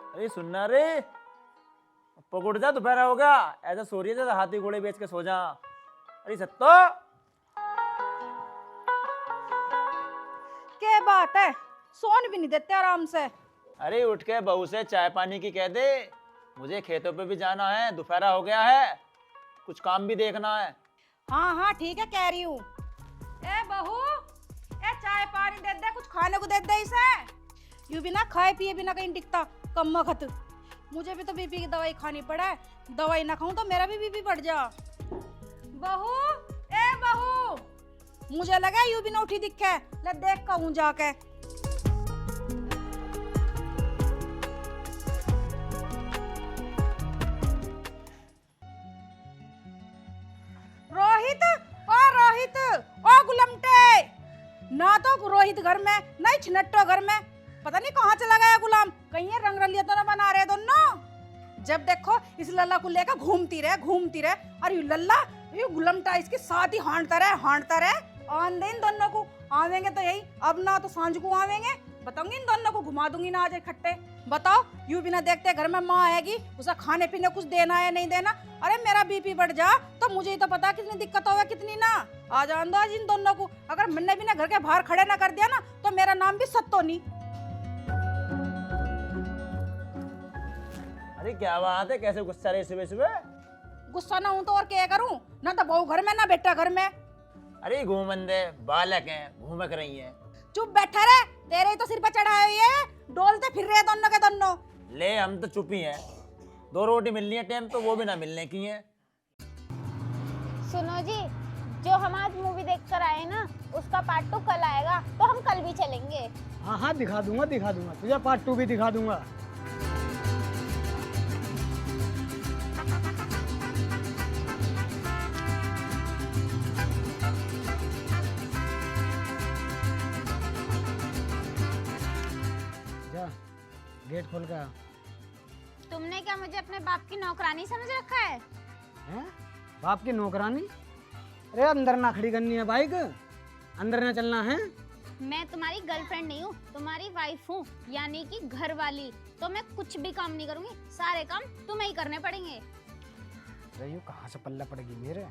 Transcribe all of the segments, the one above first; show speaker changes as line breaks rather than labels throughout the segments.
अरे सुनना रे, पकड़ जा, दोपहर हो गया। ऐसा सो रही है जैसे हाथी घोड़े बेच के सो जा। अरे सत्तो,
क्या बात है, सोन भी नहीं देते आराम से।
अरे उठ के बहू से चाय पानी की कह दे, मुझे खेतों पे भी जाना है, दोपहर हो गया है, कुछ काम भी देखना है।
हाँ हाँ ठीक है, कह रही हूँ। ए बहू, ए चाय पानी दे दे, कुछ खाने को दे दे इसे। यूं बिना खाए पिए बिना कहीं टिकता कम वक्त। मुझे भी तो बीपी की दवाई खानी पड़ा है, दवाई ना खाऊं तो मेरा भी बीपी बढ़ जा। बहू, ए बहू, मुझे लगा यूं बिना उठी दिखे, ले देख कहूं जाके। रोहित, ओ रोहित, ओ गुलमटे। ना तो रोहित घर में, नहीं छिनट्टो घर में, पता नहीं कहाँ चला गया गुलाम। कहीं ये रंगरलिया तो ना बना रहे दोनों। जब देखो इस लल्ला को लेकर घूमती रहे। और ये लल्ला, ये गुलमटा इसके साथ ही हांडता रहे। आन दे इन दोनों को, आवेंगे तो यही, अब ना तो सांझ को आवेंगे। बताऊंगी इन दोनों को, घुमा दूंगी ना आज इकट्ठे। बताओ, यूं बिना देखते घर में माँ आएगी, उसे खाने पीने कुछ देना है नहीं देना। अरे मेरा बीपी बढ़ जा तो मुझे ही तो पता कितनी दिक्कत होगा कितनी ना। आ जान दो आज इन दोनों को। अगर मैंने भी ना घर के बाहर खड़े ना कर दिया ना तो मेरा नाम भी सत्तो नहीं।
अरे क्या बात है, कैसे गुस्सा रहे सुबह सुबह?
गुस्सा ना हूं तो और क्या करूं, ना तो बहू घर में ना बेटा घर में।
अरे घूमंदे बालक हैं, घूमक रही हैं।
चुप बैठा रहे, तेरे ही तो सिर पे चढ़ाए हुए है, डोलते फिर रहे दोनों के दोनों।
ले हम तो चुप ही हैं, 2 रोटी मिलनी है टाइम तो वो भी ना मिलने की है।
सुनो जी, जो हम आज मूवी देख कर आए ना, उसका पार्ट 2 कल आएगा, तो हम कल भी चलेंगे।
हाँ हाँ दिखा दूंगा तुझे पार्ट 2 भी दिखा दूंगा। जा गेट खोल के आ।
तुमने क्या मुझे अपने बाप की नौकरानी समझ रखा है?
हैं? बाप की नौकरानी? अरे अंदर ना खड़ी करनी है बाइक, अंदर ना चलना है।
मैं तुम्हारी गर्लफ्रेंड नहीं हूँ, तुम्हारी वाइफ हूँ, यानी कि घर वाली। तो मैं कुछ भी काम नहीं करूँगी, सारे काम तुम्हें ही करने पड़ेंगे।
अरे यू कहाँ से पल्ला पड़ेगी मेरे?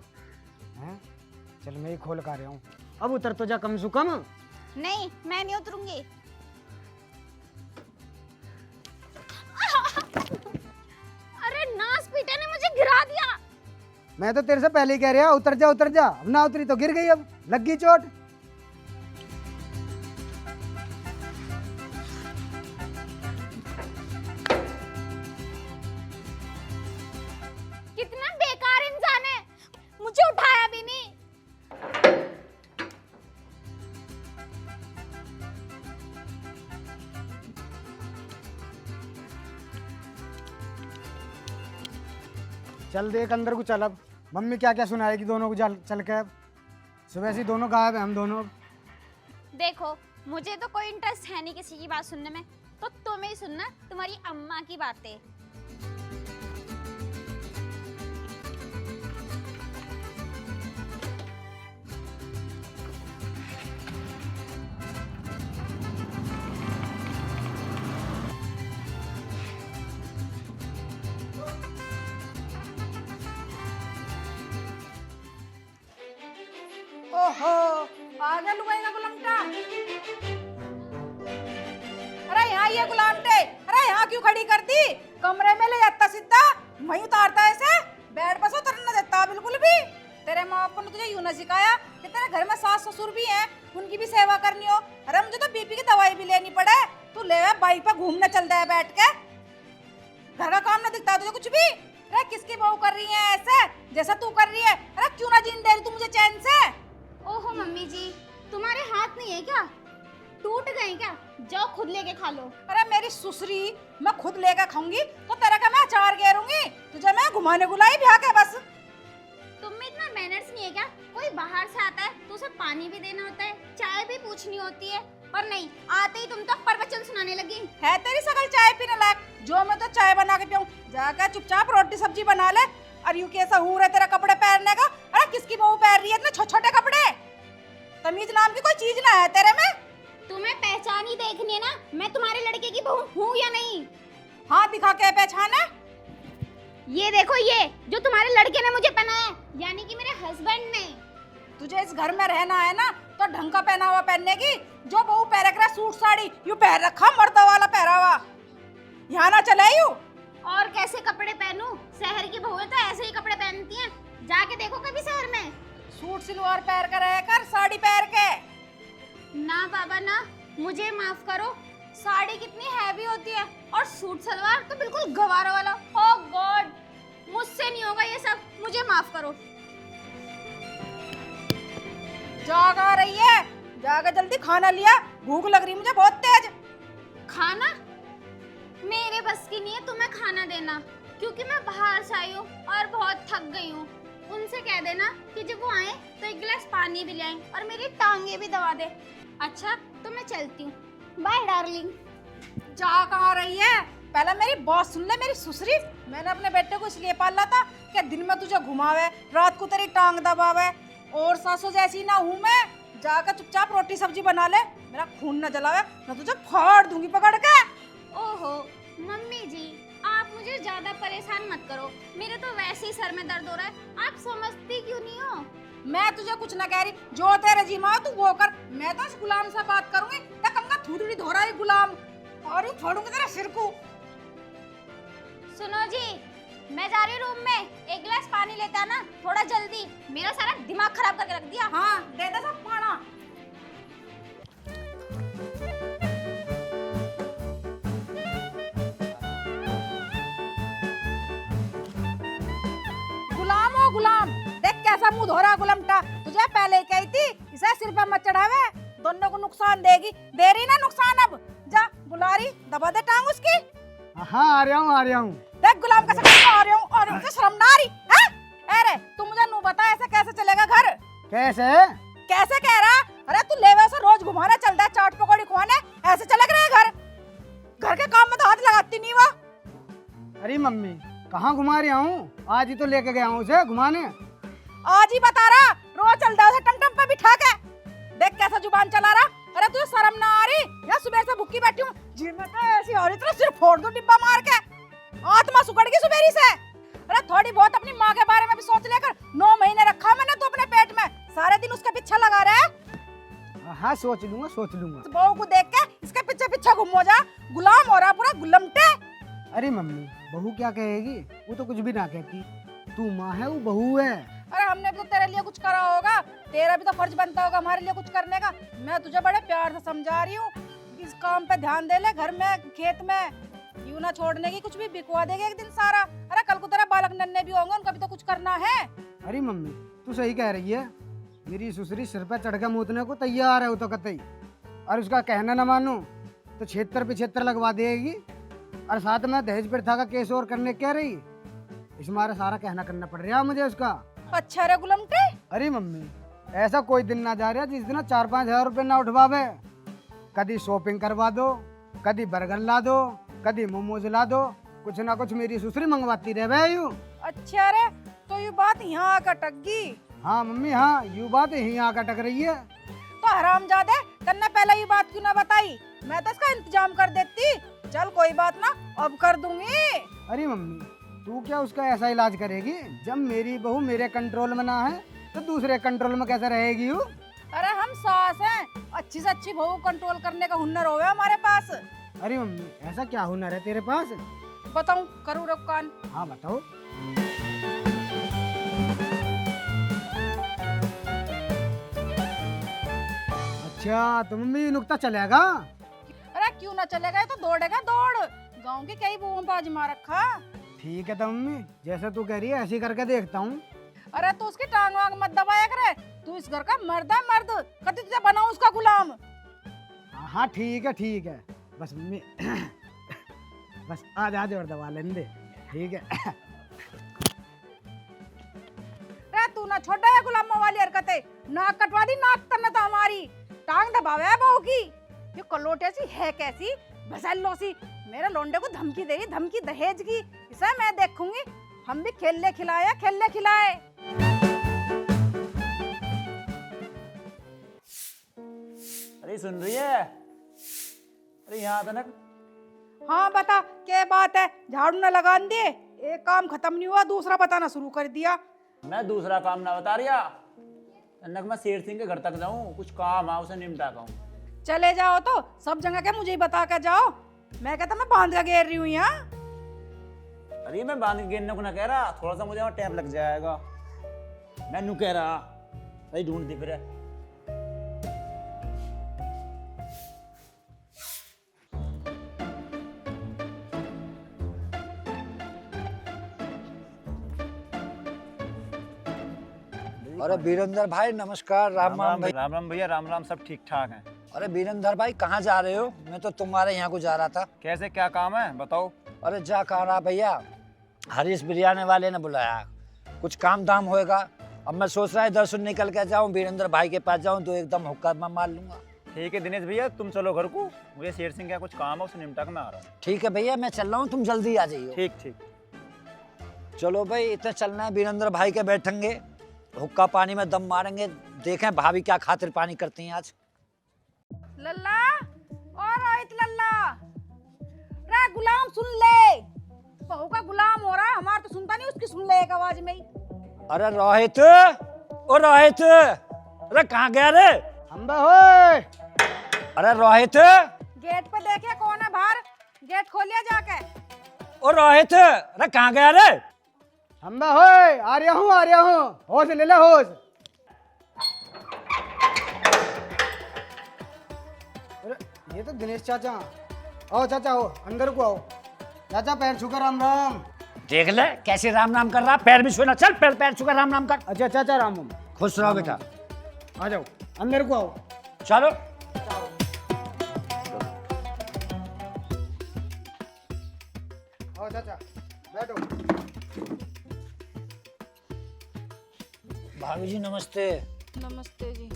हैं? चल मैं ही खोल कर रहा हूँ, अब उतर तो जा कम से कम।
नहीं, मैं नहीं उतरूंगी। अरे नास पीटे ने मुझे गिरा दिया।
मैं तो तेरे से पहले ही कह रहा उतर जा। अब ना उतरी तो गिर गई, अब लग गई चोट।
कितना बेकार इंसान है, मुझे उठाया भी नहीं।
चल देख अंदर को चल, अब मम्मी क्या क्या सुनाएगी दोनों को चल के। अब सुबह से दोनों गायब है, हम दोनों।
देखो, मुझे तो कोई इंटरेस्ट है नहीं किसी की बात सुनने में, तो तुम्हें ही सुनना तुम्हारी अम्मा की बातें।
ओहो, आ गया लुगाई का गुलामटा। अरे यहाँ ये गुलामटे, अरे यहाँ क्यों खड़ी कर दी? कमरे में ले जाता सीधा, वहीं उतारता ऐसे, बेड पर से उतर न देता बिल्कुल भी। तेरे माँ बाप ने तुझे यूं न सिखाया कि तेरे घर में सास ससुर भी हैं, उनकी भी सेवा करनी हो। अरे मुझे तो बीपी की दवाई भी लेनी पड़े, तू ले बाइक पर घूमने चलता है बैठ के। घर का काम न दिखता तुझे कुछ भी। अरे किसकी बहू कर रही है ऐसे जैसा तू कर रही है? अरे क्यों ना जीने दे रही तू मुझे चैन से?
ओहो मम्मी जी, तुम्हारे हाथ नहीं है क्या? टूट गए क्या? जाओ खुद लेके खा लो।
अरे मेरी सुसरी, मैं खुद लेकर खाऊंगी तो तेरा का मैं अचार घेरूंगी, तुझे मैं घुमाने बुलाई ब्याह के बस।
तुम में इतना मैनर्स नहीं है क्या? कोई बाहर से आता है तो उसे पानी भी देना होता है, चाय भी पूछनी होती है, पर नहीं, आते ही तुम तो प्रवचन सुनाने लगी।
है तेरी सकल चाय पीने लायक, जो मैं तो चाय बना के पीऊं। जाकर चुपचाप रोटी सब्जी बना ले। और यूं कैसा हूर है तेरा कपड़े पहनने का? अरे किसकी बहू पहन रही है इतने छोटे छोटे कपड़े? तमीज नाम की कोई चीज ना है तेरे में।
तुम्हें पहचान ही देखनी है ना, मैं तुम्हारे लड़के की बहू हूँ या नहीं।
हाँ दिखा के पहचान है।
ये देखो, ये जो तुम्हारे लड़के ने मुझे पहनाया, यानी कि मेरे हस्बैंड ने।
तुझे इस घर में रहना है ना तो ढंग का पहना हुआ पहनने की। जो बहू पहन रखा सूट साड़ी यूं पहन रखा मर्दा वाला पहरावा, यहाँ ना चले यूं।
और कैसे कपड़े पहनूं? शहर की बहुएं तो ऐसे ही कपड़े पहनती हैं। जाके देखो कभी शहर में।
सूट सलवार पहन कर रह कर साड़ी पहन के।
ना बाबा ना, मुझे माफ करो। साड़ी कितनी हैवी होती है और सूट सलवार तो बिल्कुल गवारा वाला। ओह गॉड, मुझसे नहीं होगा ये सब, मुझे माफ करो।
जागा रही है, जाकर जल्दी खाना लिया, भूख लग रही मुझे बहुत तेज।
खाना? मेरे बस की नहीं है तुम्हें खाना देना, क्योंकि मैं बाहर से आई हूँ और बहुत थक गई हूँ। उनसे कह देना कि जब वो आए तो एक गिलास पानी भी ले आएं और मेरी टांगे भी दबा दे। अच्छा तो मैं चलती हूँ, बाय डार्लिंग।
जा कहाँ रही है? पहले मेरी बात सुन ले मेरी सुसरी। मैंने अपने बेटे को इसलिए पाला था कि दिन में तुझे घुमावे, रात को तेरी टांग दबावे। और सासू जैसी ना हूँ मैं। जाकर चुपचाप रोटी सब्जी बना ले, मेरा खून न जलावे, न तुझे फाड़ दूंगी पकड़ के।
ओहो मम्मी जी, आप मुझे ज्यादा परेशान मत करो, मेरे तो वैसे ही सर में दर्द हो रहा है। आप समझती क्यों नहीं हो?
मैं तुझे कुछ न कह रही, जो तेरे जी माँ तू वो कर। मैं तो इस गुलाम से बात करूंगी, या कंगा थूथड़ी धो रहा है गुलाम, और फोड़ूंगी तेरा सिर को।
सुनो जी, मैं जा रही रूम में, एक गिलास पानी लेता ना थोड़ा जल्दी, मेरा सारा दिमाग खराब करके रख दिया।
हाँ दे दे सब पाना। गुलाम हो गुलाम, देख कैसा मुंह धो रहा गुलमटा। तुझे पहले ही कही थी इसे सिर पे मत चढ़ावे, दोनों को नुकसान देगी। दे रही ना नुकसान, अब जा बुला रही, दबा दे टांग उसकी।
हाँ आ रहा हूँ।
देख गुलाम कैसे आ रही हूँ, और मुझे शर्म ना आ रही है? अरे तू मुझे नू बता, ऐसे कैसे चलेगा घर?
कैसे?
कैसे कह रहा? अरे तू लेवे से रोज घुमाने चलता है, चाट पकौड़ी खुआने, ऐसे चले गए घर? घर के काम में तो हाथ लगाती नहीं वो।
अरे मम्मी कहाँ घुमा रही हूँ? आज ही तो लेके गया हूँ उसे घुमाने।
आज ही बता रहा, रोज चलता है उसे टमटम पे बिठा के। देख कैसा जुबान चला रहा। अरे तुझे शर्म ना आ रही? या सुबह से भूखी बैठी हूँ, जी में तो ऐसी हो रही, तेरा सिर फोड़ दूं डिब्बा मार के। आत्मा सुकड़ गई सुबेरी से। अरे थोड़ी बहुत अपनी माँ के बारे में भी सोच लेकर। 9 महीने रखा मैंने तो अपने पेट में, सारे दिन उसके पीछे लगा रहा।
हाँ सोच लूंगा।
तो बहू को देख के इसके पीछे पीछे घूम हो जा। गुलाम हो रहा पूरा गुलमटे।
अरे मम्मी बहू क्या कहेगी? वो तो कुछ भी ना कहती। तू माँ है, वो बहू है।
अरे हमने भी तो तेरे लिए कुछ करा होगा, तेरा भी तो फर्ज बनता होगा हमारे लिए कुछ करने का। मैं तुझे बड़े प्यार से समझा रही हूँ, इस काम पे ध्यान दे ले, घर में खेत में यूं ना छोड़ने की, कुछ भी बिकवा देगा एक दिन सारा। अरे कल को तेरा बालक नन्हे भी होंगे, उनका भी तो कुछ करना है।
अरे मम्मी तू सही कह रही है, मेरी ससुरी सिर पे चढ़ के मूतने को तैयार है वो तो कतई। और उसका कहना न मानो तो क्षेत्र पे क्षेत्र लगवा देगी, और साथ में दहेज प्रथा का केस और करने कह रही। इस मारे सारा कहना करना पड़ रहा है मुझे उसका।
अच्छा रे गुलमटे।
अरे मम्मी ऐसा कोई दिन ना जा रहा जिस दिन 4-5 हजार रुपये ना उठवावे। कभी शॉपिंग करवा दो, कभी बर्गर ला दो, कभी मोमोज ला दो, कुछ ना कुछ मेरी ससुरी मंगवाती रहे यूं।
अच्छा रे, तो ये बात यहाँ आकर टक गई।
हाँ मम्मी हाँ, यूं बात यहीं आकर टक रही है।
तो हरामजादे, तन्ने पहले ये बात क्यों ना बताई? मैं तो इसका इंतजाम कर देती। चल कोई बात ना, अब कर दूंगी।
अरे मम्मी तू क्या उसका ऐसा इलाज करेगी? जब मेरी बहू मेरे कंट्रोल में ना है तो दूसरे कंट्रोल में कैसे रहेगी यूं?
अरे हम सास हैं, अच्छी से अच्छी बहू कंट्रोल करने का हुनर होगा हमारे पास।
अरे मम्मी ऐसा क्या हुनर है तेरे पास?
बताऊं, करूँ रकान?
हाँ बताओ। अच्छा तो मम्मी नुक्ता चलेगा?
अरे क्यों ना चलेगा, ये तो दौड़ेगा दौड़। गांव की कई बहुओं पर आजमा रखा।
ठीक है तो मम्मी जैसे तू कह रही है ऐसे करके देखता हूँ।
अरे तू उसकी टांग वांग मत दबाया करे, तू इस घर का मर्द है मर्द, कभी तुझे बनाऊं उसका गुलाम।
हाँ ठीक है बस मम्मी बस आज और दबा लेने दे, ठीक है।
अरे तू ना छोड़ा है गुलामों वाली हरकतें, नाक कटवा दी नाक तन्ने तो हमारी, टांग दबावे है बहू की। ये कलोटे सी है कैसी भसल्लो सी, मेरे लोंडे को धमकी दे रही, धमकी दहेज की। इसे मैं देखूंगी, हम भी खेलने खिलाए खेलने खिलाए।
अरे सुन रही है? अरे यहाँ था ना।
हाँ बता क्या बात है, झाड़ू न लगा दिए, एक काम खत्म नहीं हुआ दूसरा बताना शुरू कर दिया।
मैं दूसरा काम ना बता रिया, अन्नक मैं शेर सिंह के घर तक जाऊं, कुछ काम है उसे निपटा का हूं।
चले जाओ तो सब जगह के मुझे ही बता कर जाओ, मैं कहता मैं बांध का घेर रही हूँ यहाँ।
अरे मैं बांध के गिरने को ना कह रहा, थोड़ा सा मुझे वहाँ टाइम लग जाएगा। मैं नू कह रहा सही ढूंढ दी फिर।
अरे वीरेंद्र भाई नमस्कार। राम राम भाई।
राम राम भैया, राम राम, सब ठीक ठाक हैं।
अरे वीरेंद्र भाई कहाँ जा रहे हो? मैं तो तुम्हारे यहाँ को जा रहा था।
कैसे क्या काम है बताओ।
अरे जा कहाँ रहा भैया, हरीश बिरयानी वाले ने बुलाया, कुछ काम धाम होएगा। अब मैं सोच रहा इधर से निकल के जाऊँ वीरेंद्र भाई के पास जाऊँ तो एकदम हुक्का मैं मार लूंगा।
ठीक है दिनेश भैया, तुम चलो घर को, मुझे शेर सिंह का कुछ काम है उसे निपटा के मैं आ रहा हूँ।
ठीक है भैया मैं चल रहा हूँ, तुम जल्दी आ जाइए।
ठीक ठीक।
चलो भाई इतने चलना है, वीरेंद्र भाई के बैठेंगे, हुक्का पानी में दम मारेंगे, देखें भाभी क्या खातिर पानी करती हैं आज।
लल्ला और रोहित लल्ला, रे गुलाम सुन ले, बहू का गुलाम हो रहा है, हमारा तो सुनता नहीं, उसकी सुन ले एक आवाज में ही।
अरे रोहित, ओ रोहित, अरे कहाँ गया रे?
अम्बा होए।
अरे रोहित,
गेट पे देखे कौन है बाहर, गेट खोलिया जाके।
ओ रोहित, अरे कहाँ गया रे?
अम्बा होए, आ रहा हूँ, होश ले ले होश। अरे ये तो दिनेश चाचा। आओ चाचा आओ, अंदर को आओ। चाचा पैर छूकर राम राम।
देख ले कैसे राम नाम कर रहा, पैर भी छूना, चल पैर पैर छूकर राम नाम कर।
अच्छा चाचा राम राम।
खुश रहो बेटा।
आ जाओ अंदर को आओ।
चलो
आओ चाचा बैठो।
भाभी जी नमस्ते।
नमस्ते जी।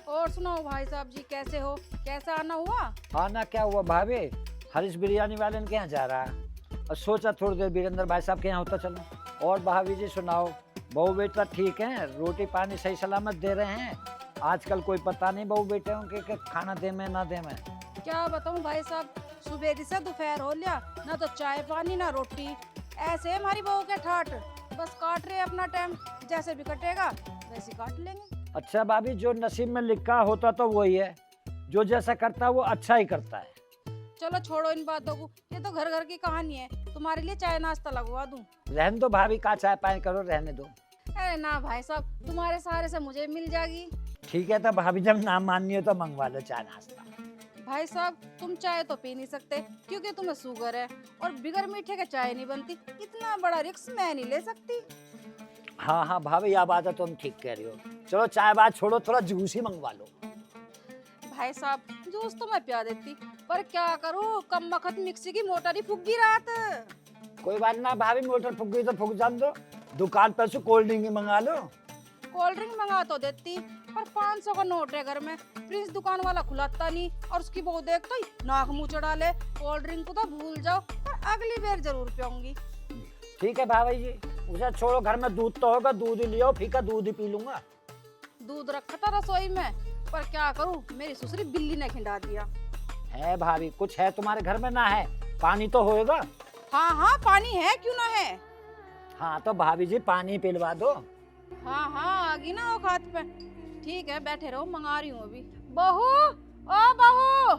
और सुनाओ भाई साहब जी कैसे हो, कैसा आना हुआ?
आना क्या हुआ भाभी, हरीश बिरयानी वाले के यहाँ जा रहा है और सोचा थोड़ी देर वीरेंद्र भाई साहब के यहाँ होता चलो। और भाभी जी सुनाओ, बहू बेटा ठीक है, रोटी पानी सही सलामत दे रहे हैं? आजकल कोई पता नहीं बहू बेटे के खाना दे में ना दे में।
क्या बताऊं भाई साहब, सुबह से दोपहर हो लिया, ना तो चाय पानी ना रोटी, ऐसे हमारी बहू के ठाट, बस काट रहे अपना टाइम, जैसे भी कटेगा वैसे काट लेंगे।
अच्छा भाभी, जो नसीब में लिखा होता तो वही है, जो जैसा करता है वो अच्छा ही करता है।
चलो छोड़ो इन बातों को, ये तो घर घर की कहानी है, तुम्हारे लिए चाय नाश्ता लगवा दूं?
रहने दो भाभी, का चाय पानी करो, रहने दो।
अरे ना भाई साहब, तुम्हारे सहारे से मुझे मिल जाएगी।
ठीक है तो भाभी जब नाम माननी हो तो मंगवा लो चाय नाश्ता।
भाई साहब तुम चाय तो पी नहीं सकते क्योंकि तुम्हें शुगर है, और बिगर मीठे के चाय नहीं बनती, इतना बड़ा रिस्क मैं नहीं ले सकती।
हाँ हाँ भाभी, यह बात है तुम ठीक कह रही हो। चलो चाय बात छोड़ो, थोड़ा जूस ही मंगवा लो।
भाई साहब जूस तो मैं पिया देती, पर क्या करूँ, कम वक्त मिक्सी की मोटर ही फूक गई रात।
कोई बात ना भाभी, मोटर फूक गई तो फूक जान दो, दुकान पर से कोल्ड ड्रिंक मंगा लो।
कोल्ड ड्रिंक मंगा तो देती, पर 500 का नोट है घर में, प्रिंस दुकान वाला खुलाता नहीं, और उसकी बहू देख तो नाक मुंह चढ़ा ले, कोल्ड ड्रिंक को तो भूल जाओ, पर अगली बार जरूर पियूंगी।
ठीक है भाभी जी, उसे छोड़ो, घर में दूध तो होगा, दूध ही लियो, फीका दूध ही पी लूंगा।
दूध रखा था रसोई में, पर क्या करूं, मेरी ससुरी बिल्ली ने खिंडा दिया।
है भाभी, कुछ है तुम्हारे घर में? ना है, पानी तो होएगा।
हाँ हाँ पानी है, क्यों ना है।
हाँ तो भाभी जी पानी पिलवा दो।
हाँ हाँ आ गई ना औकात पे। ठीक है बैठे रहो, मंगा रही हूँ अभी। बहू, ओ बहू,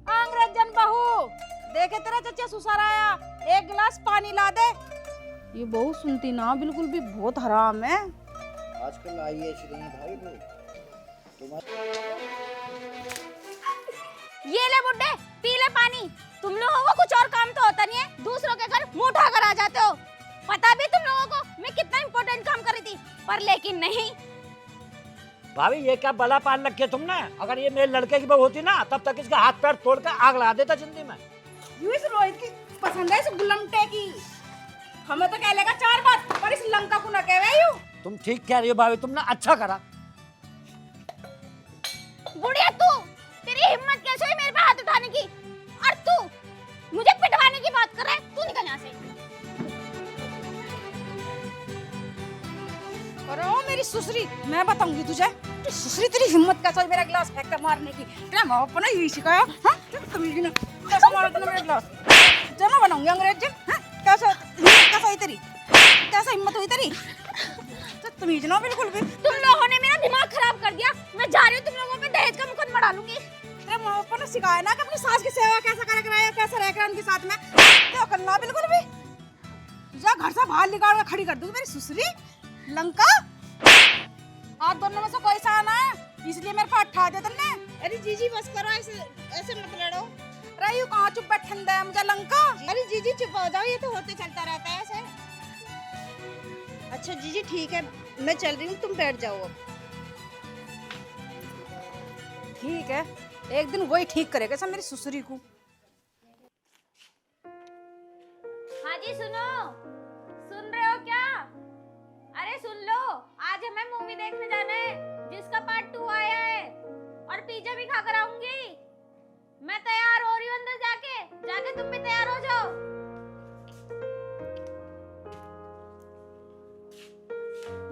अंग्रेजन बहू, देखे तेरा चचा ससुर आया, एक गिलास पानी ला दे। ये बहू सुनती ना बिल्कुल भी, बहुत हराम है।
आजकल आई है भाई
ये ले बुड्ढे, पी ले पानी। तुम लोगों को कुछ और काम तो होता नहीं है, दूसरों के घर मुंह उठा कर आ जाते हो। पता भी तुम लोगों को मैं कितना इम्पोर्टेंट काम कर रही थी, पर लेकिन नहीं।
भाभी ये क्या बला पाल रखे तुमने? अगर ये मेरे लड़के की बहू होती ना, तब तक इसका हाथ पैर तोड़ कर आग लगा देता जिंदगी में।
यूं इस रोहित की पसंद है, इस गुलमटे की। हमें तो कह लेगा 4 बात, पर इस लंका को न कहवे यूं।
तुम ठीक कह रही हो भाभी, तुमने अच्छा करा।
बुढ़िया तू, तेरी हिम्मत कैसे हुई मेरे पे हाथ उठाने की, और तू मुझे पिटवाने की बात कर रहा है। तू निकल यहाँ से।
अरे ओ मेरी ससुरी, मैं बताऊंगी तुझे। तू सुसरी तेरी हिम्मत कैसा है मेरा गिलास फेंक कर मारने की? तेरा माँ बाप ने यही सिखाया? हाँ? तमीज ना कैसा मारा तूने मेरा गिलास? जना बनाऊंगी अंग्रेज जी। हाँ? कैसा कैसा हुई तेरी? कैसा हिम्मत हुई तेरी? तो तमीज ना बिल्कुल भी।
तुम लोगों ने मेरा दिमाग खराब कर दिया। मैं जा रही हूँ, तुम लोगों पे दहेज का मुकदमा डालूंगी।
तेरे माँ बाप ने सिखाया ना कि अपनी सास की सेवा कैसा करे कराया, कैसा रह कर उनके साथ में क्या करना बिल्कुल भी। जा घर से बाहर निकाल कर खड़ी कर दूंगी मेरी सुसरी लंका। आज दोनों में से कोई सा आना है, इसलिए मेरे को अट्ठा दे तुमने।
अरे जीजी बस करो, ऐसे ऐसे मत लड़ो।
रही हूँ कहाँ चुप बैठन दे मुझे लंका।
अरे जीजी चुप हो जाओ, ये तो होते चलता रहता है ऐसे। अच्छा जीजी ठीक है, मैं चल रही हूँ, तुम बैठ जाओ अब।
ठीक है, एक दिन वही ठीक करेगा सब मेरी सुसरी को।
हाँ जी सुनो, सुन रहे हो क्या? अरे सुन लो, आज हमें मूवी देखने जाना है जिसका पार्ट 2 आया है, और पिज्जा भी खा कर आऊंगी। मैं तैयार हो रही हूँ, अंदर जाके तुम भी तैयार हो जाओ।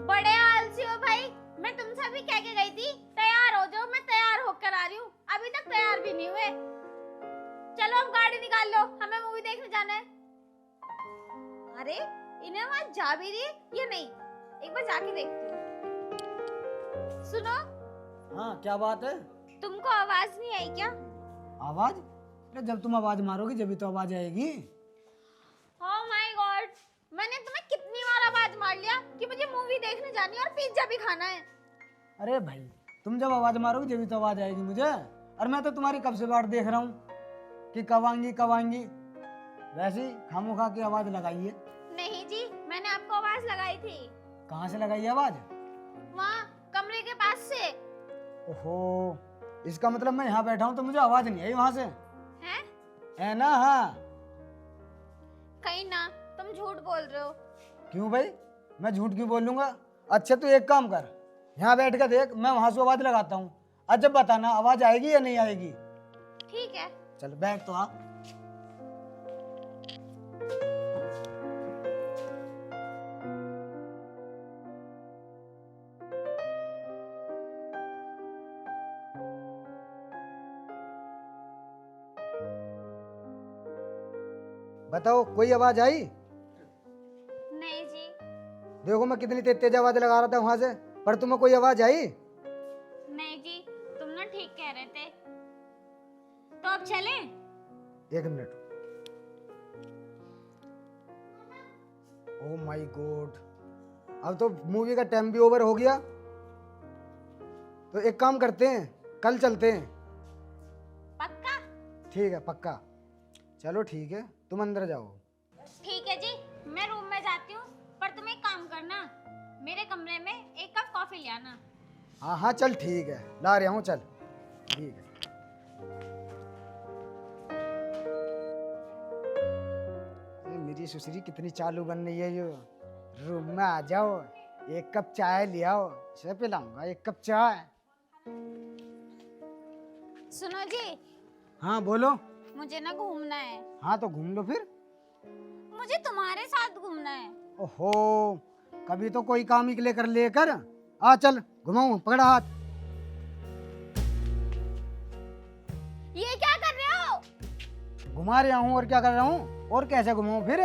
बड़े आलसी हो भाई, मैं तुमसे भी कह के गई थी तैयार हो जाओ, मैं तैयार होकर आ रही हूँ, अभी तक तैयार भी नहीं हुए। चलो अब गाड़ी निकाल लो, हमें मूवी देखने जाना है। अरे इन्हें वहां जा भी रही है या नहीं, एक बार जाके देखती हूँ। सुनो,
हाँ क्या बात है?
तुमको आवाज नहीं आई क्या?
आवाज? अरे जब तुम आवाज मारोगी जब तो आवाज आएगी।
ओह माय गॉड, मैंने तुम्हें कितनी बार आवाज मार लिया कि मुझे मूवी देखने जानी है और पिज्जा भी खाना है।
अरे भाई तुम जब आवाज मारोगी जब तो आवाज आएगी मुझे। और मैं तो तुम्हारी कब से बाट देख रहा हूँ कि कब आएंगी कब आएंगी। वैसे ही खामोखा की आवाज लगाई है।
नहीं जी, मैंने आपको आवाज लगाई थी।
कहाँ से लगाई है आवाज?
वहाँ कमरे के पास से।
ओहो, इसका मतलब मैं यहाँ बैठा हूँ तो मुझे आवाज नहीं आई वहां से,
हैं?
है ना? हाँ।
कहीं ना तुम झूठ बोल रहे हो।
क्यों भाई, मैं झूठ क्यों बोलूंगा? अच्छा तू एक काम कर, यहाँ बैठ कर देख, मैं वहां से आवाज लगाता हूँ। आज जब बताना आवाज आएगी या नहीं आएगी।
ठीक है।
चल बैठ तो आ। बताओ कोई आवाज आई?
नहीं जी।
देखो मैं कितनी तेज आवाज लगा रहा था वहां से, पर तुम्हें कोई आवाज आई?
नहीं जी, तुम ना ठीक कह रहे थे। तो अब चलें?
एक मिनट। ओह माय गॉड, अब तो मूवी का टाइम भी ओवर हो गया। तो एक काम करते हैं, कल चलते हैं।
पक्का?
ठीक है पक्का। चलो ठीक है, तुम अंदर जाओ।
ठीक है जी, मैं रूम में जाती हूँ, पर तुम एक काम करना, मेरे कमरे में एक कप कॉफी ले आना।
हाँ हाँ चल ठीक है, ला रहा हूँ। चल ठीक है। ये मेरी सुसरी कितनी चालू बन रही है। ये रूम में आ जाओ, एक कप चाय ले आओ, इसे पिलाऊंगा एक कप चाय।
सुनो जी,
हाँ बोलो।
मुझे ना घूमना है।
हाँ तो घूम लो फिर।
मुझे तुम्हारे साथ घूमना है।
ओहो, कभी तो कोई काम ही लेकर लेकर आ। चल घुमाऊं, पकड़ा हाथ।
ये क्या कर रहे हो?
घुमा रहा हूँ, और क्या कर रहा हूँ? और कैसे घुमाऊं फिर?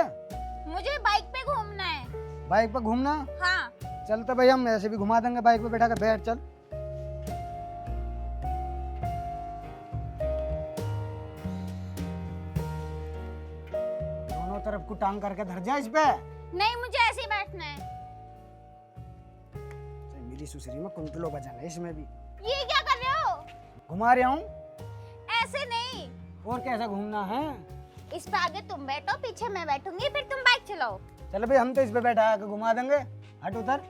मुझे बाइक पे घूमना है।
बाइक पर घूमना?
हाँ।
चल तो भाई हम ऐसे भी घुमा देंगे, बाइक पे बैठा कर बैठ। चल दोनों तरफ को टांग करके धर जा इस पे।
नहीं, मुझे ऐसे ही बैठना है।
मेरी सुसरी में कुंतलो बजाना है इसमें भी।
ये क्या कर रहे हो?
घुमा रहा हूँ।
ऐसे नहीं।
और कैसा घूमना है?
इस पे आगे तुम बैठो, पीछे मैं बैठूंगी, फिर तुम बाइक चलाओ।
चल भाई हम तो इस पे बैठा के घुमा देंगे। हट उधर,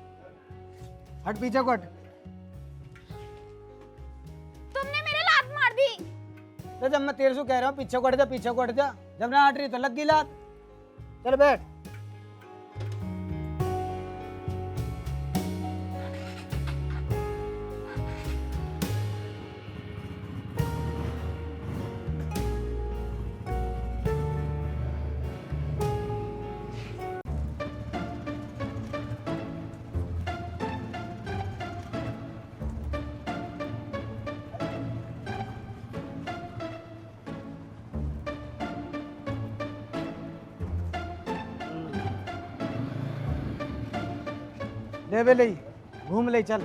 हट पीछे को हट।
तुमने मेरे लात मार दी।
तो जब मैं तेरे से कह रहा हूँ पीछे को हट जा, पीछे को हट जा, जब ना हट रही तो लग गई लात। चल बैठ। ले बे ले, घूम ले चल।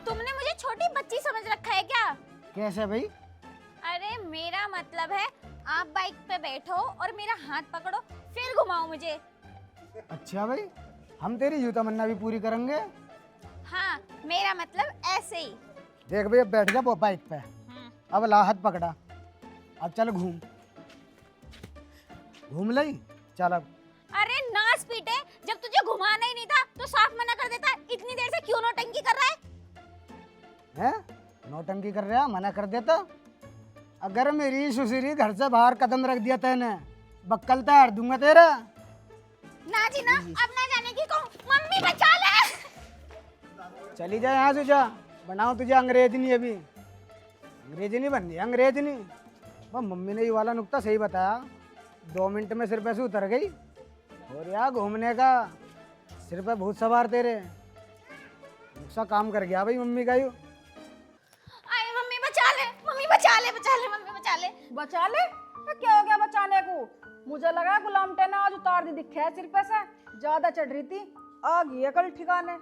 तुमने मुझे छोटी बच्ची समझ रखा है क्या?
कैसे भाई?
अरे मेरा मतलब है आप बाइक पे बैठो और मेरा हाथ पकड़ो फिर घुमाओ मुझे।
अच्छा भाई, हम तेरी यूं तमन्ना भी पूरी करेंगे।
हाँ मेरा मतलब ऐसे ही।
देख भाई, अब बैठ जा बाइक पे। अब ला हाथ पकड़ा, अब चल घूम घूम ले, चल अब।
अरे नाच पीटे, जब तुझे घुमाना ही नहीं था तो साफ मना कर देता। इतनी देर से क्यों नौटंकी कर रहा है?
हैं? नौटंकी कर रहा, मना कर देता। अगर मेरी सुसरी घर से बाहर कदम रख दिया तैने, बक्कल तैयार दूंगा तेरा।
ना जी ना, अब ना जाने की कहूँ। मम्मी बचा ले।
चली जा यहाँ से, जा बनाओ तुझे अंग्रेजनी। अभी अंग्रेजी नहीं बननी, अंग्रेजनी। वो मम्मी ने ये वाला नुक्ता सही बताया, 2 मिनट में सिर पे से उतर गई। और यार घूमने का सिर पे भूत सवार तेरे, नुक्सा काम कर गया भाई मम्मी का यू।
आए मम्मी बचा ले, मम्मी बचा ले, बचा ले, मम्मी बचा ले।
बचा ले? तो क्या हो गया बचाने को? मुझे लगा गुलाम टेना आज उतार दी दिखे है सिर पे से, ज्यादा चढ़ रही थी, आ गई है कल ठिकाने।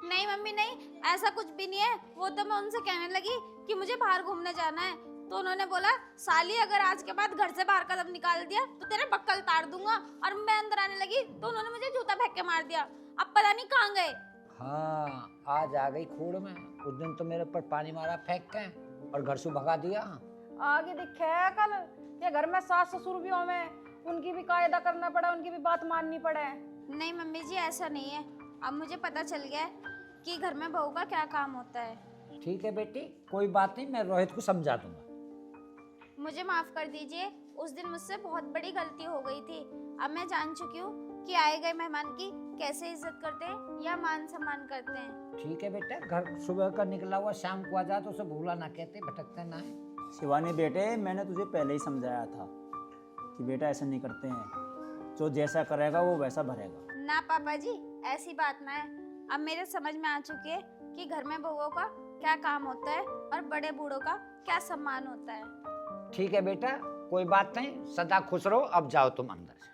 नहीं मम्मी नहीं, ऐसा कुछ भी नहीं है। वो तो मैं उनसे कहने लगी कि मुझे बाहर घूमने जाना है, तो उन्होंने बोला साली अगर आज के बाद घर से बाहर कदम निकाल दिया तो तेरे बक्कल ताड़ दूंगा। और मैं अंदर आने लगी तो उन्होंने मुझे जूता फेंक के मार दिया। अब पता नहीं कहाँ गए।
हाँ, आज आ गई खूड़ में। उस दिन तो मेरे ऊपर पानी मारा फेंक के और घर से भगा दिया।
आगे दिखे है कल, ये घर में सास ससुर भी हो में, उनकी भी कायदा करना पड़ा, उनकी भी बात माननी पड़े।
नहीं मम्मी जी ऐसा नहीं है, अब मुझे पता चल गया है कि घर में बहू का क्या काम होता है।
ठीक है बेटी, कोई बात नहीं, मैं रोहित को समझा दूंगा।
मुझे माफ कर दीजिए, उस दिन मुझसे बहुत बड़ी गलती हो गई थी। अब मैं जान चुकी हूँ कि आए गए मेहमान की कैसे इज्जत करते हैं या मान सम्मान करते हैं।
ठीक है बेटा, घर सुबह का निकला हुआ शाम को आ जाए तो उसे भूला ना कहते, भटकते ना है।
शिवानी बेटे, मैंने तुझे पहले ही समझाया था कि बेटा ऐसा नहीं करते हैं, जो जैसा करेगा वो वैसा भरेगा।
ना पापा जी, ऐसी बात ना है। अब मेरे समझ में आ चुकी है कि घर में बहुओं का क्या काम होता है और बड़े बूढ़ों का क्या सम्मान होता है।
ठीक है बेटा, कोई बात नहीं, सदा खुश रहो। अब जाओ तुम अंदर से।